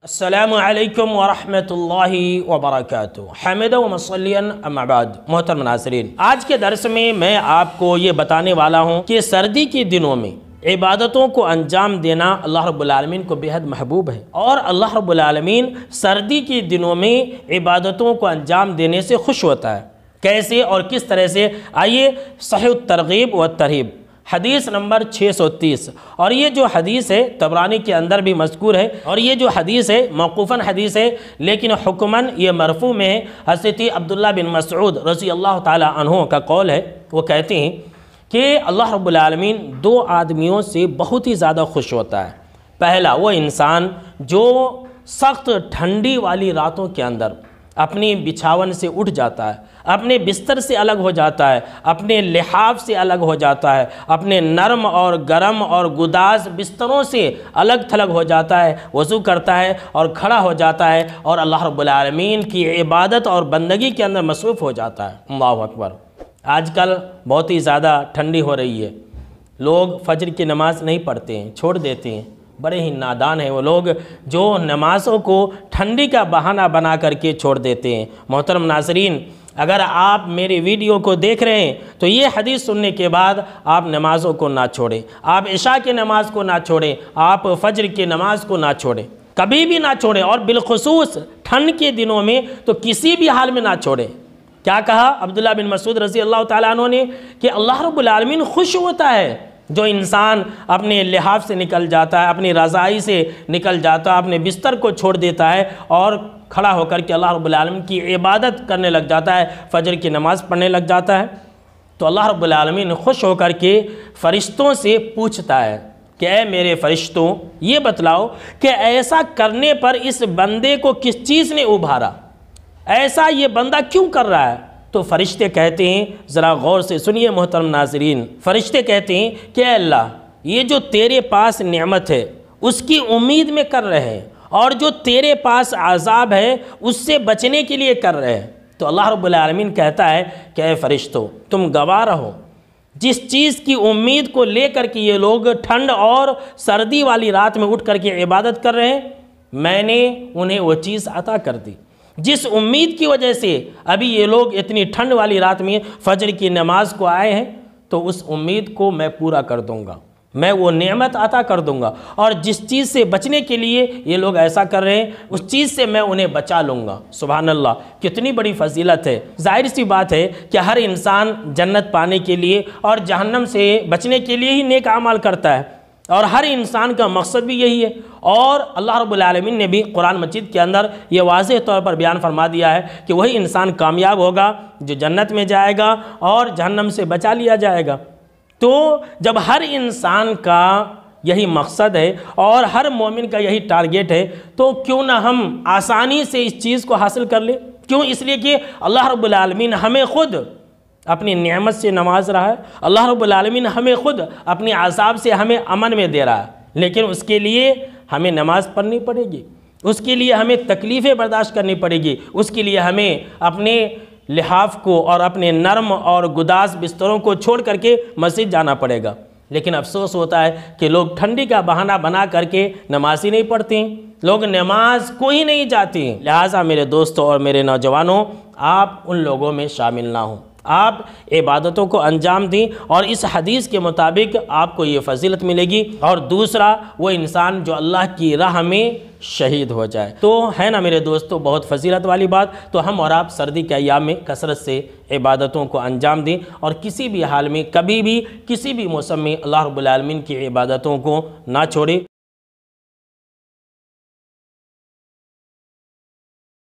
السلام علیکم ورحمۃ اللہ وبرکاتہ حمد و مصلیاً اما بعد۔ محترم ناظرین، آج کے درس میں میں آپ کو یہ بتانے والا ہوں کہ سردی کے دنوں میں عبادتوں کو انجام دینا اللہ رب العالمین کو بہت محبوب ہے، اور اللہ رب العالمین سردی کے دنوں میں عبادتوں کو انجام دینے سے خوش ہوتا ہے۔ کیسے اور کس طرح سے؟ آئیے صحیح الترغیب و ترہیب حدیث نمبر 630، اور یہ جو حدیث ہے طبرانی کے اندر بھی مذکور ہے، اور یہ جو حدیث ہے موقوفاً حدیث ہے لیکن حکماً یہ مرفوع میں ہے۔ حضرت عبداللہ بن مسعود رضی اللہ تعالی عنہ کا قول ہے، وہ کہتے ہیں کہ اللہ رب العالمین دو آدمیوں سے بہت ہی زیادہ خوش ہوتا ہے۔ پہلا وہ انسان جو سخت ٹھنڈی والی راتوں کے اندر اپنی بچھاون سے اٹھ جاتا ہے، اپنے بستر سے الگ ہو جاتا ہے، اپنے لحاف سے الگ ہو جاتا ہے، اپنے نرم اور گرم اور گداز بستروں سے الگ تھلگ ہو جاتا ہے، وضو کرتا ہے اور کھڑا ہو جاتا ہے اور اللہ رب العالمین کی عبادت اور بندگی کے اندر مصروف ہو جاتا ہے۔ اللہ اکبر۔ آج کل بہت ہی زیادہ ٹھنڈی ہو رہی ہے، لوگ فجر کی نماز نہیں پڑھتے ہیں، چھوڑ دیتے ہیں۔ بڑے ہی نادان ہیں وہ لوگ جو نمازوں کو ٹھنڈی کا بہانہ بنا کر کے چھوڑ دیتے ہیں۔ محترم ناظرین، اگر آپ میری ویڈیو کو دیکھ رہے ہیں تو یہ حدیث سننے کے بعد آپ نمازوں کو نہ چھوڑیں، آپ عشاء کی نماز کو نہ چھوڑیں، آپ فجر کی نماز کو نہ چھوڑیں، کبھی بھی نہ چھوڑیں، اور بالخصوص ٹھنڈ کے دنوں میں تو کسی بھی حال میں نہ چھوڑیں۔ کیا کہا عبداللہ بن مسعود رضی اللہ تعالیٰ عنہ نے کہ اللہ رب العالمین خوش ہوتا ہے جو انسان اپنے لحاف سے نکل جاتا ہے، اپنی رضائی سے نکل جاتا ہے، اپنے بستر کو چھوڑ دیتا ہے اور کھڑا ہو کر کے اللہ رب العالمین کی عبادت کرنے لگ جاتا ہے، فجر کی نماز پڑھنے لگ جاتا ہے۔ تو اللہ رب العالمین خوش ہو کر کے فرشتوں سے پوچھتا ہے کہ اے میرے فرشتوں، یہ بتلاؤ کہ ایسا کرنے پر اس بندے کو کس چیز نے ابھارا، ایسا یہ بندہ کیوں کر رہا ہے؟ تو فرشتے کہتے ہیں، ذرا غور سے سنیے محترم ناظرین، فرشتے کہتے ہیں کہ اے اللہ، یہ جو تیرے پاس نعمت ہے اس کی امید میں کر رہے ہیں، اور جو تیرے پاس عذاب ہے اس سے بچنے کے لیے کر رہے ہیں۔ تو اللہ رب العالمین کہتا ہے کہ اے فرشتوں، تم گواہ رہو، جس چیز کی امید کو لے کر کے یہ لوگ ٹھنڈ اور سردی والی رات میں اٹھ کر کے عبادت کر رہے ہیں، میں نے انہیں وہ چیز عطا کر دی۔ جس امید کی وجہ سے ابھی یہ لوگ اتنی ٹھنڈ والی رات میں فجر کی نماز کو آئے ہیں، تو اس امید کو میں پورا کر دوں گا، میں وہ نعمت عطا کر دوں گا، اور جس چیز سے بچنے کے لیے یہ لوگ ایسا کر رہے ہیں اس چیز سے میں انہیں بچا لوں گا۔ سبحان اللہ، کتنی بڑی فضیلت ہے۔ ظاہر سی بات ہے کہ ہر انسان جنت پانے کے لیے اور جہنم سے بچنے کے لیے ہی نیک اعمال کرتا ہے، اور ہر انسان کا مقصد بھی یہی ہے، اور اللہ رب العالمین نے بھی قرآن مجید کے اندر یہ واضح طور پر بیان فرما دیا ہے کہ وہی انسان کامیاب ہوگا جو جنت میں جائے گا اور جہنم سے بچا لیا جائے گا۔ تو جب ہر انسان کا یہی مقصد ہے اور ہر مومن کا یہی ٹارگیٹ ہے، تو کیوں نہ ہم آسانی سے اس چیز کو حاصل کر لیں؟ کیوں؟ اس لیے کہ اللہ رب العالمین ہمیں خود اپنی نعمت سے نواز رہا ہے، اللہ رب العالمین ہمیں خود اپنی عذاب سے ہمیں امن میں دے رہا ہے، لیکن اس کے لیے ہمیں نماز پڑھنی پڑے گی، اس کے لیے ہمیں تکلیفیں برداشت کرنی پڑے گی، اس کے لیے ہمیں اپنے لحاف کو اور اپنے نرم اور گداز بستروں کو چھوڑ کر کے مسجد جانا پڑے گا۔ لیکن افسوس ہوتا ہے کہ لوگ ٹھنڈی کا بہانہ بنا کر کے نماز ہی نہیں پڑھتے ہیں، لوگ نماز کو ہی نہیں جاتے ہیں۔ لہٰذا میرے دوستوں اور میرے نوجوانوں، آپ ان لوگوں میں شامل نہ ہوں، آپ عبادتوں کو انجام دیں، اور اس حدیث کے مطابق آپ کو یہ فضیلت ملے گی۔ اور دوسرا وہ انسان جو اللہ کی راہ میں شہید ہو جائے، تو ہے نا میرے دوستوں بہت فضیلت والی بات۔ تو ہم اور آپ سردی کے ایام میں کثرت سے عبادتوں کو انجام دیں، اور کسی بھی حال میں کبھی بھی کسی بھی موسم میں اللہ رب العالمین کی عبادتوں کو نہ چھوڑیں۔